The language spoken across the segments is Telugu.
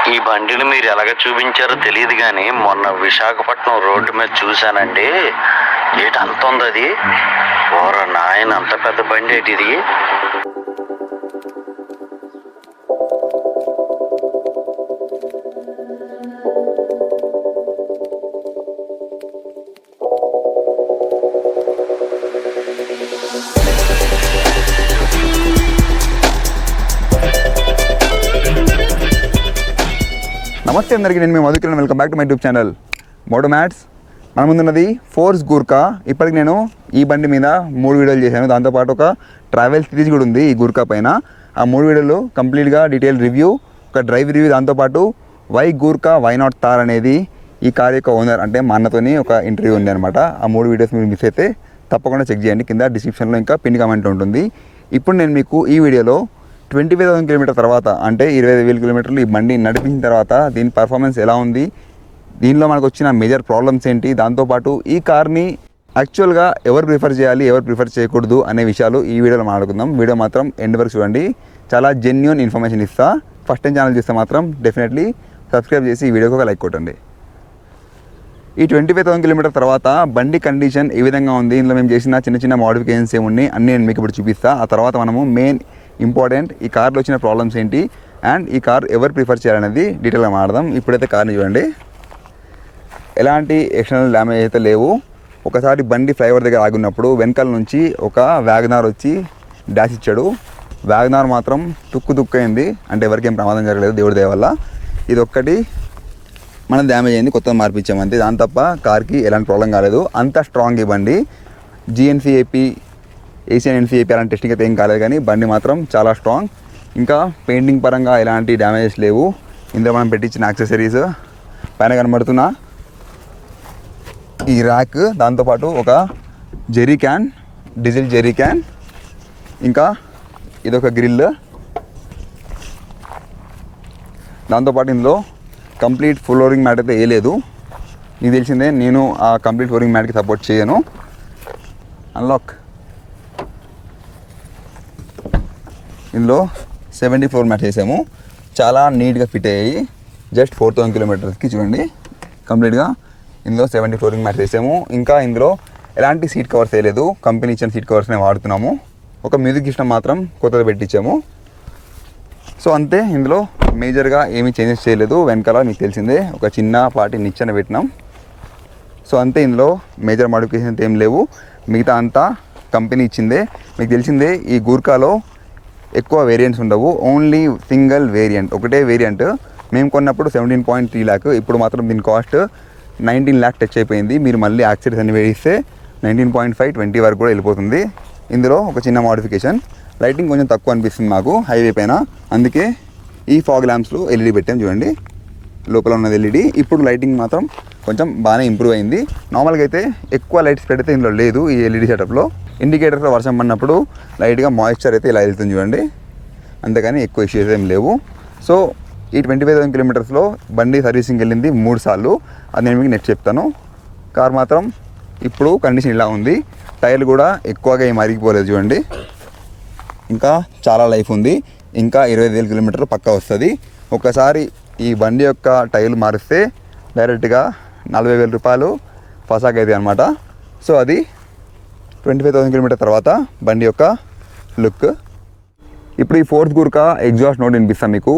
ఈ బండిని మీరు ఎలాగ చూపించారో తెలియదు కానీ మొన్న విశాఖపట్నం రోడ్డు మీద చూశానండి. ఏటి అంత ఉంది అది? ఓర నాయన, అంత పెద్ద బండి ఏంటి ఇది? నమస్తే అందరికీ, నేను మీ Madhukiran. Welcome back to my YouTube channel Moto Mats. మన ముందున్నది ఫోర్స్ గూర్ఖా. ఇప్పటికి నేను ఈ బండి మీద 3 వీడియోలు చేశాను. దాంతోపాటు ఒక ట్రావెల్ సిరీస్ కూడా ఉంది ఈ గూర్ఖా పైన. ఆ 3 వీడియోలు కంప్లీట్గా డీటెయిల్ రివ్యూ, ఒక డ్రైవ్ రివ్యూ, దాంతోపాటు why Gurkha why not Thar అనేది ఈ కార్ యొక్క ఓనర్ అంటే మా అన్నతోని ఒక ఇంటర్వ్యూ ఉంది అనమాట. ఆ 3 వీడియోస్ మీరు మిస్ అయితే తప్పకుండా చెక్ చేయండి. కింద డిస్క్రిప్షన్లో ఇంకా పిన్ కామెంట్ ఉంటుంది. ఇప్పుడు నేను మీకు ఈ వీడియోలో 25,000 కిలోమీటర్ తర్వాత అంటే 25,000 కిలోమీటర్లు ఈ బండి నడిపించిన తర్వాత దీని పర్ఫార్మెన్స్ ఎలా ఉంది, దీనిలో మనకు వచ్చిన మేజర్ ప్రాబ్లమ్స్ ఏంటి, దాంతోపాటు ఈ కార్ని యాక్చువల్గా ఎవరు ప్రిఫర్ చేయాలి, ఎవరు ప్రిఫర్ చేయకూడదు అనే విషయాలు ఈ వీడియోలో మాట్లాడుకుందాం. వీడియో మాత్రం ఎండ్ వరకు చూడండి, చాలా జెన్యూన్ ఇన్ఫర్మేషన్ ఇస్తా. ఫస్ట్ టైం ఛానల్ చూస్తే మాత్రం డెఫినెట్లీ సబ్స్క్రైబ్ చేసి ఈ వీడియోకి ఒక లైక్ కొట్టండి. ఈ 25,000 కిలోమీటర్ తర్వాత బండి కండిషన్ ఏ విధంగా ఉంది, ఇందులో మేము చేసిన చిన్న చిన్న మోడిఫికేషన్స్ ఏమున్నాయి అన్నీ నేను మీకు ఇప్పుడు చూపిస్తా. ఆ తర్వాత మనము మెయిన్ ఇంపార్టెంట్ ఈ కార్లో వచ్చిన ప్రాబ్లమ్స్ ఏంటి అండ్ ఈ కార్ ఎవరు ప్రిఫర్ చేయాలనేది డీటెయిల్గా మాట్లాడదాం. ఇప్పుడైతే కార్ని చూడండి, ఎలాంటి ఎక్స్టర్నల్ డ్యామేజ్ అయితే లేవు. ఒకసారి బండి ఫ్లైఓవర్ దగ్గర ఆగినప్పుడు వెనకాల నుంచి ఒక వ్యాగనార్ వచ్చి డాష్ ఇచ్చాడు. వ్యాగనార్ మాత్రం తుక్కైంది, అంటే ఎవరికేం ప్రమాదం జరగలేదు దేవుడి దయ వల్ల. ఇది ఒక్కటి మనం డ్యామేజ్ అయింది, కొత్తగా మార్పించామంతే. దాని తప్ప కార్కి ఎలాంటి ప్రాబ్లం కాలేదు. అంత స్ట్రాంగ్ ఈ బండి. జిఎన్సిఏపి, ఏషియన్ ఎన్సిఏపి అలాంటి టెస్టింగ్ అయితే ఏం కాలేదు, కానీ బండి మాత్రం చాలా స్ట్రాంగ్. ఇంకా పెయింటింగ్ పరంగా ఎలాంటి డ్యామేజెస్ లేవు. ఇందులో మనం పెట్టించిన యాక్సెసరీస్ పైన కనబడుతున్న ఈ ర్యాక్, దాంతోపాటు ఒక jerry can, diesel jerry can, ఇంకా ఇదొక గ్రిల్, దాంతోపాటు ఇందులో కంప్లీట్ ఫుల్ ఫ్లోరింగ్ మ్యాట్ అయితే వేయలేదు. మీకు తెలిసిందే, నేను ఆ కంప్లీట్ ఫ్లోరింగ్ మ్యాట్కి సపోర్ట్ చేయను. అన్లాక్, ఇందులో 70 ఫ్లోర్ మ్యాట్ వేసాము, చాలా నీట్గా ఫిట్ అయ్యాయి. జస్ట్ 4,000 కిలోమీటర్స్కి చూడండి కంప్లీట్గా ఇందులో 70 ఫ్లోరింగ్ మ్యాట్ వేసాము. ఇంకా ఇందులో ఎలాంటి సీట్ కవర్స్ వేయలేదు, కంపెనీ ఇచ్చిన సీట్ కవర్స్నే వాడుతున్నాము. ఒక మ్యూజిక్ సిస్టమ్ మాత్రం కొత్తగా పెట్టించాము. సో అంతే, ఇందులో మేజర్గా ఏమీ చేంజెస్ చేయలేదు. వెనకాల మీకు తెలిసిందే ఒక చిన్న పాటి నిచ్చెన పెట్టినాం. సో అంతే, ఇందులో మేజర్ మోడిఫికేషన్స్ ఏం లేవు. మిగతా అంతా కంపెనీ ఇచ్చిందే. మీకు తెలిసిందే ఈ గూర్ఖాలో ఎక్కువ వేరియంట్స్ ఉండవు, ఓన్లీ సింగిల్ వేరియంట్, ఒకటే వేరియంట్. మేము కొన్నప్పుడు 17.3 lakh, ఇప్పుడు మాత్రం దీని కాస్ట్ 19 lakh టచ్ అయిపోయింది. మీరు మళ్ళీ యాక్సెసరీస్ అన్ని వేయిస్తే 19.5, 20 వరకు కూడా వెళ్ళిపోతుంది. ఇందులో ఒక చిన్న మోడిఫికేషన్, లైటింగ్ కొంచెం తక్కువ అనిపిస్తుంది నాకు హైవే పైన, అందుకే ఈ ఫాగ్ ల్యాంప్స్లో ఎల్ఈడి పెట్టాం. చూడండి లోపల ఉన్నది ఎల్ఈడి. ఇప్పుడు లైటింగ్ మాత్రం కొంచెం బాగానే ఇంప్రూవ్ అయింది. నార్మల్గా అయితే ఎక్కువ లైట్స్ పెడితే ఇందులో లేదు ఈ ఎల్ఈడి సెటప్లో. ఇండికేటర్స్లో వర్షం పడినప్పుడు లైట్గా మాయిశ్చర్ అయితే ఇలా వెళ్తుంది చూడండి, అంతేగాని ఎక్కువ ఇష్యూస్ ఏం లేవు. సో ఈ 25,000 కిలోమీటర్స్లో బండి సర్వీసింగ్ వెళ్ళింది 3 సార్లు, అది నేను మీకు నెక్స్ట్ చెప్తాను. కార్ మాత్రం ఇప్పుడు కండిషన్ ఇలా ఉంది. టైర్లు కూడా ఎక్కువగా ఏం అరిగిపోలేదు చూడండి, ఇంకా చాలా లైఫ్ ఉంది. ఇంకా 25,000 కిలోమీటర్లు పక్కా వస్తుంది. ఒకసారి ఈ బండి యొక్క టైర్లు మారిస్తే డైరెక్ట్గా 40,000 రూపాయలు ఫసాక్ అవుతాయి అనమాట. సో అది 25,000 కిలోమీటర్ తర్వాత బండి యొక్క లుక్. ఇప్పుడు ఈ ఫోర్స్ గూర్ఖా ఎగ్జాస్ట్ నోట్ వినిపిస్తాను మీకు.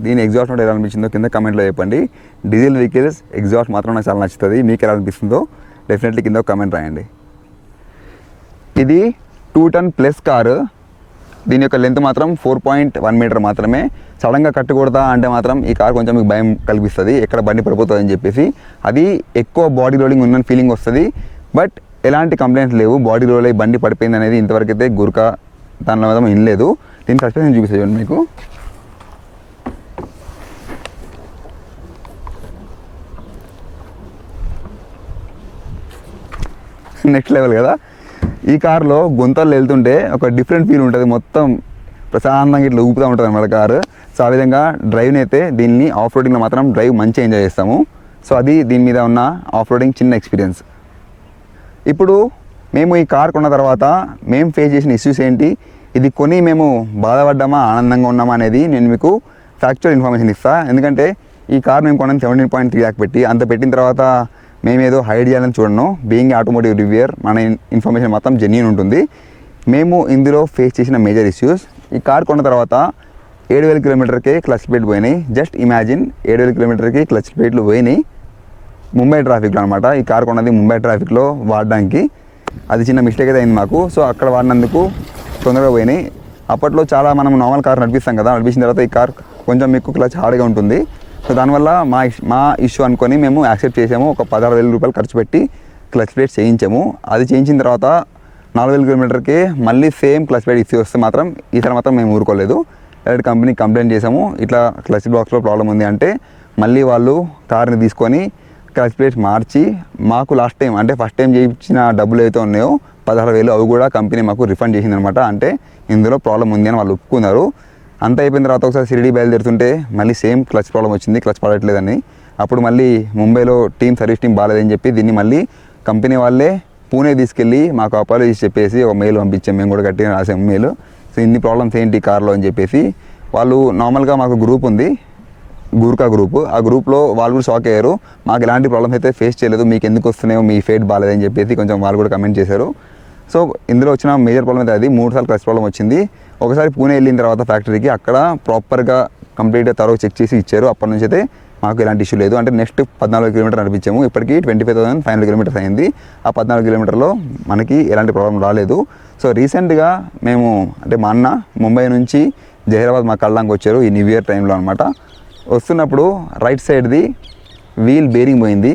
దీని ఎగ్జాస్ట్ నోట్ ఎలా అనిపించిందో కింద కమెంట్లో చెప్పండి. డీజిల్ వెహికల్స్ ఎగ్జాస్ట్ మాత్రం నాకు చాలా నచ్చుతుంది. మీకు ఎలా అనిపిస్తుందో డెఫినెట్లీ కింద ఒక కమెంట్ రాయండి. ఇది 2 ton ప్లస్ కారు. దీని యొక్క లెంత్ మాత్రం 4.1 మీటర్ మాత్రమే. సడన్గా కట్టకూడదా అంటే మాత్రం ఈ కార్ కొంచెం మీకు భయం కల్పిస్తుంది, ఎక్కడ బండి పడిపోతుంది అని చెప్పేసి. అది ఎక్కువ బాడీ రోలింగ్ ఉందని ఫీలింగ్ వస్తుంది, బట్ ఎలాంటి కంప్లైంట్స్ లేవు. బాడీ రోల్ అయ్యి బండి పడిపోయింది అనేది ఇంతవరకు అయితే గూర్ఖా దానిలో మాత్రం వినలేదు. దీని సస్పెన్షన్ చూపిస్తాను మీకు. నెక్స్ట్ లెవెల్ కదా. ఈ కార్లో గుంతలు వెళ్తుంటే ఒక డిఫరెంట్ ఫీల్ ఉంటుంది, మొత్తం ప్రశాంతంగా ఇట్లా ఊపుతూ ఉంటుంది అన్నమాట కారు. సో ఆ విధంగా డ్రైవ్ని అయితే దీన్ని ఆఫ్ రోడింగ్లో మాత్రం డ్రైవ్ మంచిగా ఎంజాయ్ చేస్తాము. సో అది దీని మీద ఉన్న ఆఫ్ రోడింగ్ చిన్న ఎక్స్పీరియన్స్. ఇప్పుడు మేము ఈ కార్ కొన్న తర్వాత మేము ఫేస్ చేసిన ఇష్యూస్ ఏంటి, ఇది కొని మేము బాధపడ్డామా ఆనందంగా ఉన్నామా అనేది నేను మీకు ఫ్యాక్చువల్ ఇన్ఫర్మేషన్ ఇస్తాను. ఎందుకంటే ఈ కార్ మేము కొన్నాను 17.3 lakh పెట్టి, అంత పెట్టిన తర్వాత మేమేదో హైడ్ చేయాలని చూడను. బీయింగ్ ఆటోమోటివ్ రివ్యూయర్ మన ఇన్ఫర్మేషన్ మొత్తం జెన్యూన్ ఉంటుంది. మేము ఇందులో ఫేస్ చేసిన మేజర్ ఇష్యూస్, ఈ కార్ కొన్న తర్వాత 7,000 కిలోమీటర్కే క్లచ్ ప్లేట్ పోయినాయి. జస్ట్ ఇమాజిన్ 7,000 కిలోమీటర్కి క్లచ్ ప్లేట్లు పోయినాయి ముంబై ట్రాఫిక్లో అనమాట. ఈ కార్ కొన్నది ముంబై ట్రాఫిక్లో వాడడానికి, అది చిన్న మిస్టేక్ అయితే అయింది మాకు. సో అక్కడ వాడినందుకు తొందరగా పోయినాయి. అప్పట్లో చాలా మనం నార్మల్ కార్ నడిపిస్తాం కదా, నడిపించిన తర్వాత ఈ కార్ కొంచెం మీకు క్లచ్ హార్డ్గా ఉంటుంది. సో దానివల్ల మా ఇష్యూ అనుకొని మేము యాక్సెప్ట్ చేసాము. ఒక 16,000 రూపాయలు ఖర్చు పెట్టి క్లచ్ ప్లేట్ చేయించాము. అది చేయించిన తర్వాత 4,000 కిలోమీటర్కి మళ్ళీ సేమ్ క్లచ్ ప్లేట్ ఇష్యూ వస్తే మాత్రం ఈసారి మాత్రం మేము ఊరుకోలేదు. డైరెక్ట్ కంపెనీకి కంప్లైంట్ చేసాము, ఇట్లా క్లచ్ బాక్స్లో ప్రాబ్లం ఉంది అంటే మళ్ళీ వాళ్ళు కార్ని తీసుకొని క్లచ్ ప్లేట్స్ మార్చి మాకు లాస్ట్ టైం అంటే ఫస్ట్ టైం చేయించిన డబ్బులు ఏవైతే ఉన్నాయో 16,000 అవి కూడా కంపెనీ మాకు రిఫండ్ చేసింది అనమాట. అంటే ఇందులో ప్రాబ్లం ఉంది అని వాళ్ళు ఒప్పుకున్నారు. అంతా అయిపోయిన తర్వాత ఒకసారి షిరిడి బయలుదేరుతుంటే మళ్ళీ సేమ్ క్లచ్ ప్రాబ్లం వచ్చింది, క్లచ్ పడట్లేదని. అప్పుడు మళ్ళీ ముంబైలో సర్వీస్ టీం బాగాలేదని చెప్పి దీన్ని మళ్ళీ కంపెనీ వాళ్ళే పూణే తీసుకెళ్ళి మాకు అపాలజీస్ చెప్పేసి ఒక మెయిల్ పంపించాం. మేము కూడా గట్టిగా రాసాము మెయిల్. సో ఇన్ని ప్రాబ్లమ్స్ ఏంటి కార్లో అని చెప్పేసి. వాళ్ళు నార్మల్గా మాకు గ్రూప్ ఉంది, గూర్ఖా గ్రూప్. ఆ గ్రూప్లో వాళ్ళు కూడా షాక్ అయ్యారు, మాకు ఎలాంటి ప్రాబ్లమ్స్ అయితే ఫేస్ చేయలేదు, మీకు ఎందుకు వస్తున్నాయో మీ ఫేట్ బాగాలేదని చెప్పేసి కొంచెం వాళ్ళు కూడా కమెంట్ చేశారు. సో ఇందులో వచ్చిన మేజర్ ప్రాబ్లం అయితే అది 3 సార్లు క్లచ్ ప్రాబ్లం వచ్చింది. ఒకసారి పూణే వెళ్ళిన తర్వాత ఫ్యాక్టరీకి అక్కడ ప్రాపర్గా కంప్లీట్గా తరవ చెక్ చేసి ఇచ్చారు. అప్పటి నుంచి అయితే మాకు ఎలాంటి ఇష్యూ లేదు. అంటే నెక్స్ట్ 14 కిలోమీటర్ నడిపించాము, ఇప్పటికీ 25,500 కిలోమీటర్స్ అయింది. ఆ 14 కిలోమీటర్లో మనకి ఎలాంటి ప్రాబ్లం రాలేదు. సో రీసెంట్గా మేము అంటే మా అన్న ముంబై నుంచి జహీరాబాద్ మా కళ్ళంకి వచ్చారు ఈ న్యూ ఇయర్ టైంలో అనమాట. వస్తున్నప్పుడు రైట్ సైడ్ది వీల్ బేరింగ్ పోయింది.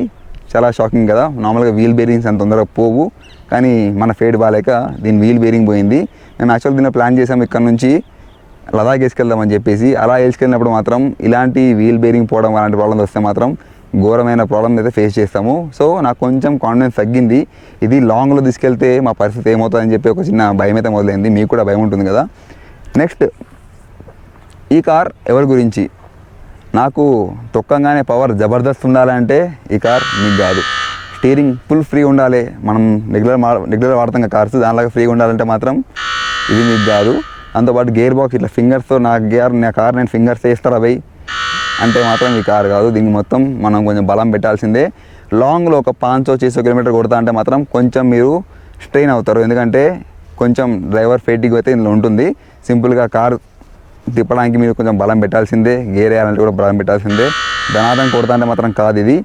చాలా షాకింగ్ కదా, నార్మల్గా వీల్ బేరింగ్స్ అంత తొందరగా పోవు, కానీ మన ఫేట్ బాగాలేక దీని వీల్ బేరింగ్ పోయింది. మేము యాక్చువల్ దీన్ని ప్లాన్ చేసాము ఇక్కడ నుంచి లదాఖ్ వేసుకెళ్దామని చెప్పేసి. అలా వేసుకెళ్ళినప్పుడు మాత్రం ఇలాంటి వీల్ బేరింగ్ పోవడం అలాంటి ప్రాబ్లమ్స్ వస్తే మాత్రం ఘోరమైన ప్రాబ్లమ్ అయితే ఫేస్ చేస్తాము. సో నాకు కొంచెం కాన్ఫిడెన్స్ తగ్గింది, ఇది లాంగ్లో తీసుకెళ్తే మా పరిస్థితి ఏమవుతుందని చెప్పి ఒక చిన్న భయం అయితే మొదలైంది. మీకు కూడా భయం ఉంటుంది కదా. నెక్స్ట్, ఈ కార్ ఎవరి గురించి, నాకు తొక్కంగానే పవర్ జబర్దస్త్ ఉండాలంటే ఈ కార్ మీకు కాదు. స్టీరింగ్ ఫుల్ ఫ్రీ ఉండాలి, మనం రెగ్యులర్ వాడతాం కార్స్, దానిలాగా ఫ్రీగా ఉండాలంటే మాత్రం ఇది మీకు కాదు. దాంతోపాటు గేర్ బాక్స్ ఇట్లా ఫింగర్స్తో నా కార్ నేను ఫింగర్స్ వేస్తారా భయ్ అంటే మాత్రం ఈ కార్ కాదు. దీనికి మొత్తం మనం కొంచెం బలం పెట్టాల్సిందే. లాంగ్లో ఒక 500-600 కిలోమీటర్ కొడతా అంటే మాత్రం కొంచెం మీరు స్ట్రెయిన్ అవుతారు, ఎందుకంటే కొంచెం డ్రైవర్ ఫేటింగ్ అయితే ఇందులో ఉంటుంది. సింపుల్గా కార్ తిప్పడానికి మీరు కొంచెం బలం పెట్టాల్సిందే, గేర్ వేయాలంటే కూడా బలం పెట్టాల్సిందే. ధనాదం కొడతా అంటే మాత్రం కాదు ఇది.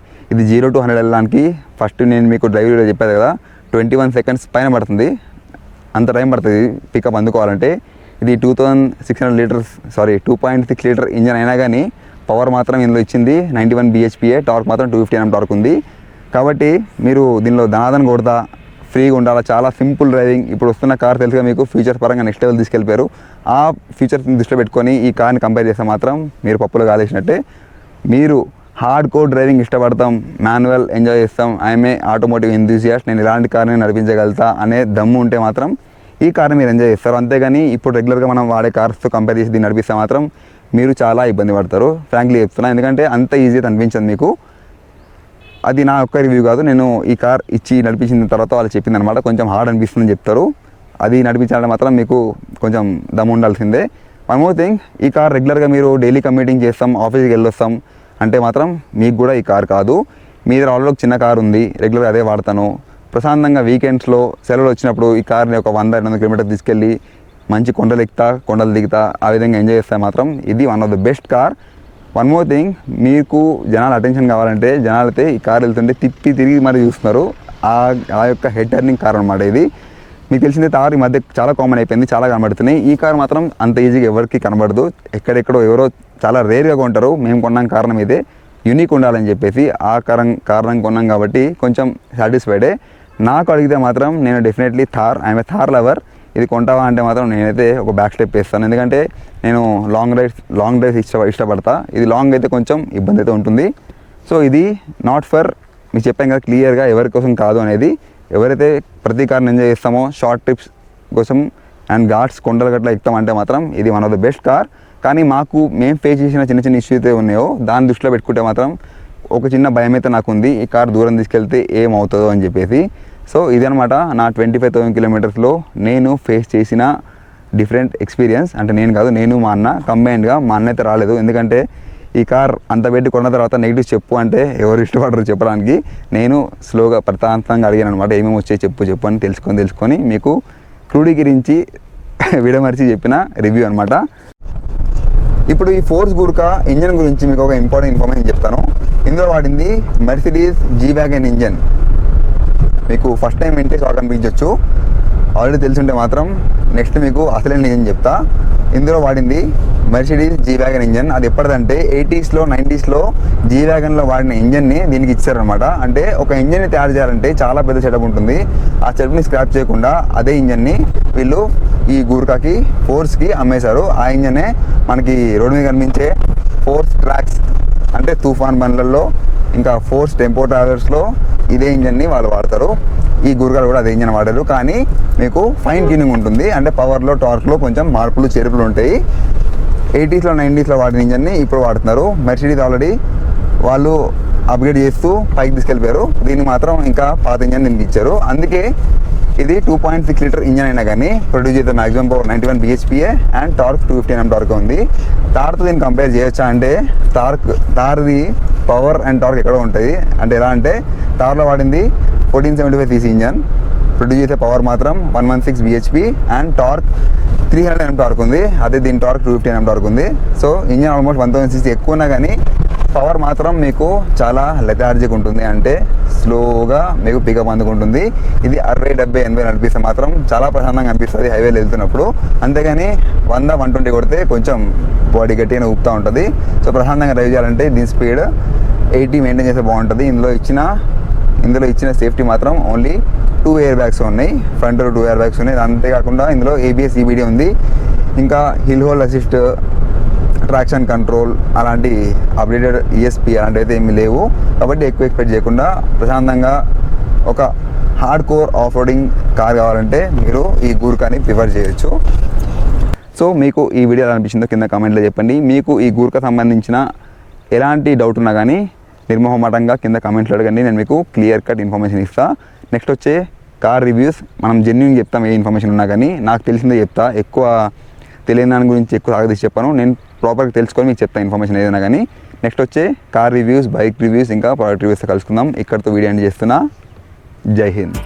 0 to 100 వెళ్ళడానికి ఫస్ట్ నేను మీకు డ్రైవ్ వీడియో చెప్పాను కదా, 21 seconds పైన పడుతుంది, అంత టైం పడుతుంది పికప్ అందుకోవాలంటే. ఇది 2.6 లీటర్ ఇంజన్ అయినా కానీ పవర్ మాత్రం ఇందులో ఇచ్చింది 91 bhpa, టార్క్ మాత్రం 250 Nm టార్క్ ఉంది. కాబట్టి మీరు దీనిలో ధనాదన్ కొడతా ఫ్రీగా ఉండాలి, చాలా సింపుల్ డ్రైవింగ్. ఇప్పుడు వస్తున్న కార్ తెలుసుగా మీకు ఫ్యూచర్స్ పరంగా నెక్స్ట్ లెవెల్ తీసుకెళ్ళిపోయారు. ఆ ఫ్యూచర్స్ని దృష్టిలో పెట్టుకొని ఈ కార్ని కంపేర్ చేస్తే మాత్రం మీరు పప్పులు కాలేసినట్టే. మీరు హార్డ్ కోర్ డ్రైవింగ్ ఇష్టపడతాం, మాన్యువల్ ఎంజాయ్ చేస్తాం, ఐఎమ్ఏ ఆటోమోటివ్ ఎంతూసియాస్ట్, నేను ఇలాంటి కార్ని నడిపించగలుగుతా అనే దమ్ము ఉంటే మాత్రం ఈ కార్ని మీరు ఎంజాయ్ చేస్తారు. అంతేగాని ఇప్పుడు రెగ్యులర్గా మనం వాడే కార్స్తో కంపేర్ చేసి దీన్ని నడిపిస్తే మాత్రం మీరు చాలా ఇబ్బంది పడతారు, ఫ్రాంక్లీ చెప్తున్నా. ఎందుకంటే అంత ఈజీ అనిపించదు మీకు. అది నా ఒక్క రివ్యూ కాదు, నేను ఈ కార్ ఇచ్చి నడిపించిన తర్వాత వాళ్ళు చెప్పింది అనమాట. కొంచెం హార్డ్ అనిపిస్తుందని చెప్తారు, అది నడిపించాలంటే మాత్రం మీకు కొంచెం దమ్ము ఉండాల్సిందే. వన్ మోర్ థింగ్, ఈ కార్ రెగ్యులర్గా మీరు డైలీ కమ్యూటింగ్ చేస్తాం, ఆఫీస్కి వెళ్ళొస్తాం అంటే మాత్రం మీకు కూడా ఈ కార్ కాదు. మీ దగ్గర ఆల్రెడీ చిన్న కార్ ఉంది, రెగ్యులర్గా అదే వాడతాను, ప్రశాంతంగా వీకెండ్స్లో సెలవులు వచ్చినప్పుడు ఈ కార్ని ఒక 100-200 కిలోమీటర్ తీసుకెళ్ళి మంచి కొండలు ఎక్కుతా కొండలు దిగుతా ఆ విధంగా ఎంజాయ్ చేస్తే మాత్రం ఇది one of the best car. One more thing, మీకు జనాల అటెన్షన్ కావాలంటే జనాలు అయితే ఈ కార్ వెళ్తుంటే తిరిగి మరి చూస్తున్నారు. ఆ యొక్క హెడ్ టర్నింగ్ కార్ అనమాట ఇది. మీకు తెలిసిందే తార్ ఈ మధ్య చాలా కామన్ అయిపోయింది, చాలా కనబడుతున్నాయి. ఈ కార్ మాత్రం అంత ఈజీగా ఎవరికి కనబడదు, ఎక్కడెక్కడో ఎవరో చాలా రేర్గా కొంటారు. మేము కొన్నాం కారణం ఇదే, యూనిక్ ఉండాలని చెప్పేసి ఆ కారణం కొన్నాం కాబట్టి కొంచెం సాటిస్ఫైడే. నాకు అడిగితే మాత్రం నేను definitely I'm a Thar lover. ఇది కొంటావా అంటే మాత్రం నేనైతే ఒక బ్యాక్ స్టెప్ వేస్తాను, ఎందుకంటే నేను లాంగ్ డ్రైవ్స్ ఇష్టపడతా. ఇది లాంగ్ అయితే కొంచెం ఇబ్బంది అయితే ఉంటుంది. సో ఇది నాట్ ఫర్, మీకు చెప్పాను కదా క్లియర్గా ఎవరి కోసం కాదు అనేది. ఎవరైతే ప్రతి కార్ని ఎంజాయ్ చేస్తామో షార్ట్ ట్రిప్స్ కోసం అండ్ ఘాట్స్ కొండలు గట్లా ఎక్కుతామంటే మాత్రం ఇది one of the best car. కానీ మేము ఫేస్ చేసిన చిన్న చిన్న ఇష్యూస్ అయితే ఉన్నాయో దాన్ని దృష్టిలో పెట్టుకుంటే మాత్రం ఒక చిన్న భయం అయితే నాకు ఉంది, ఈ కార్ దూరం తీసుకెళ్తే ఏమవుతుందో అని చెప్పేసి. సో ఇదనమాట నా 25,000 కిలోమీటర్స్లో నేను ఫేస్ చేసిన డిఫరెంట్ ఎక్స్పీరియన్స్. అంటే నేను కాదు, నేను మా అన్న కంబైన్డ్గా. మా అన్న అయితే రాలేదు, ఎందుకంటే ఈ కార్ అంత పెట్టి కొన్న తర్వాత నెగిటివ్స్ చెప్పు అంటే ఎవరు ఇష్టపడరు చెప్పడానికి. నేను స్లోగా ప్రశాంతంగా అడిగాను అనమాట, ఏమేమి వచ్చాయి చెప్పు అని తెలుసుకొని మీకు క్రూడీ గురించి విడమర్చి చెప్పిన రివ్యూ అనమాట. ఇప్పుడు ఈ ఫోర్స్ గూర్కా ఇంజన్ గురించి మీకు ఒక ఇంపార్టెంట్ ఇన్ఫర్మేషన్ చెప్తాను. ఇందులో వాడింది మెర్సిడీస్ జీ వ్యాగన్ ఇంజన్. మీకు ఫస్ట్ టైం వింటే షాక్ అనిపించవచ్చు, ఆల్రెడీ తెలుసుంటే మాత్రం నెక్స్ట్ మీకు అసలైన ఇంజన్ చెప్తా. ఇందులో వాడింది మెర్సిడీస్ జీ వ్యాగన్ ఇంజన్. అది ఎప్పటిదంటే 80s, 90s జీ వ్యాగన్లో వాడిన ఇంజన్ని దీనికి ఇచ్చారనమాట. అంటే ఒక ఇంజన్ని తయారు చేయాలంటే చాలా పెద్ద సెటప్ ఉంటుంది. ఆ సెటప్ని స్క్రాప్ చేయకుండా అదే ఇంజన్ని వీళ్ళు ఈ గూర్కాకి ఫోర్స్కి అమ్మేశారు. ఆ ఇంజనే మనకి రోడ్డు మీద కనిపించే ఫోర్స్ ట్రాక్స్ అంటే తుఫాన్ బండ్లలో ఇంకా ఫోర్స్ టెంపో ట్రావెలర్స్లో ఇదే ఇంజన్ని వాళ్ళు వాడతారు. ఈ గూర్కాలు కూడా అదే ఇంజన్ వాడారు, కానీ మీకు ఫైన్ ట్యూనింగ్ ఉంటుంది. అంటే పవర్లో టార్క్లో కొంచెం మార్పులు చేర్పులు ఉంటాయి. 80s, 90s వాడిన ఇంజన్ని ఇప్పుడు వాడుతున్నారు. మెర్సిడీస్ ఆల్రెడీ వాళ్ళు అప్గ్రేడ్ చేస్తూ పైకి తీసుకెళ్ళిపోయారు. దీన్ని మాత్రం ఇంకా పాత ఇంజన్ దీనికి ఇచ్చారు. అందుకే ఇది 2.6 లీటర్ ఇంజన్ అయినా కానీ ప్రొడ్యూస్ చేసే maximum power 91 bhpa and torque 250 Nm torque ఉంది. తార్తో దీన్ని కంపేర్ చేయొచ్చా అంటే తార్ది పవర్ అండ్ టార్క్ ఎక్కడో ఉంటుంది. అంటే ఎలా అంటే తార్లో వాడింది 1475 cc ఇంజన్, ప్రొడ్యూస్ చేసే పవర్ మాత్రం 116 bhp and torque 300 Nm torque ఉంది. అదే దీని టార్క్ 250 Nm టార్క్ ఉంది. సో ఇంజన్ ఆల్మోస్ట్ 1000 cc ఎక్కువ ఉన్నా కానీ పవర్ మాత్రం మీకు చాలా లెథార్జిక్ ఉంటుంది. అంటే స్లోగా మీకు పికప్ అందుకుంటుంది. ఇది 60, 70, 80 నడిపిస్తే మాత్రం చాలా ప్రశాంతంగా అనిపిస్తుంది హైవేలో వెళ్తున్నప్పుడు. అంతేగాని 100, 120 కొడితే కొంచెం బాడీ గట్టిగా ఊపుతూ ఉంటుంది. సో ప్రశాంతంగా డ్రైవ్ చేయాలంటే దీని స్పీడ్ 80 మెయింటైన్ చేస్తే బాగుంటుంది. ఇందులో ఇచ్చిన సేఫ్టీ మాత్రం ఓన్లీ 2 ఎయిర్ బ్యాగ్స్ ఉన్నాయి. ఫ్రంట్ 2 ఎయిర్ బ్యాగ్స్ ఉన్నాయి. అంతేకాకుండా ఇందులో ABS CBD ఉంది. ఇంకా hill hold assist, traction control అలాంటి అప్డేటెడ్ ESP అలాంటివి అయితే ఏమీ లేవు. కాబట్టి ఎక్కువ ఎక్స్పెక్ట్ చేయకుండా ప్రశాంతంగా ఒక hard core off roading car కావాలంటే మీరు ఈ గూర్కాని ప్రిఫర్ చేయొచ్చు. సో మీకు ఈ వీడియో ఎలా అనిపించిందో కింద కామెంట్లో చెప్పండి. మీకు ఈ గూర్కా సంబంధించిన ఎలాంటి డౌట్ ఉన్నా కానీ నిర్మోహమాటంగా కింద కామెంట్లో అడగండి, నేను మీకు క్లియర్ కట్ ఇన్ఫర్మేషన్ ఇస్తాను. నెక్స్ట్ వచ్చే కార్ రివ్యూస్ మనం జెన్యూన్ చెప్తాం. ఏ ఇన్ఫర్మేషన్ ఉన్నా కానీ నాకు తెలిసిందే చెప్తా, ఎక్కువ తెలియని దాని గురించి ఎక్కువ సాగదీసి చెప్పాను. నేను ప్రాపర్గా తెలుసుకొని మీకు చెప్తాను ఇన్ఫర్మేషన్ ఏదైనా కానీ. నెక్స్ట్ వచ్చే కార్ రివ్యూస్, బైక్ రివ్యూస్ ఇంకా ప్రోడక్ట్ రివ్యూస్ కలుసుకుందాం. ఇక్కడితో వీడియో ఎండ్ చేస్తున్నా. జై హింద్.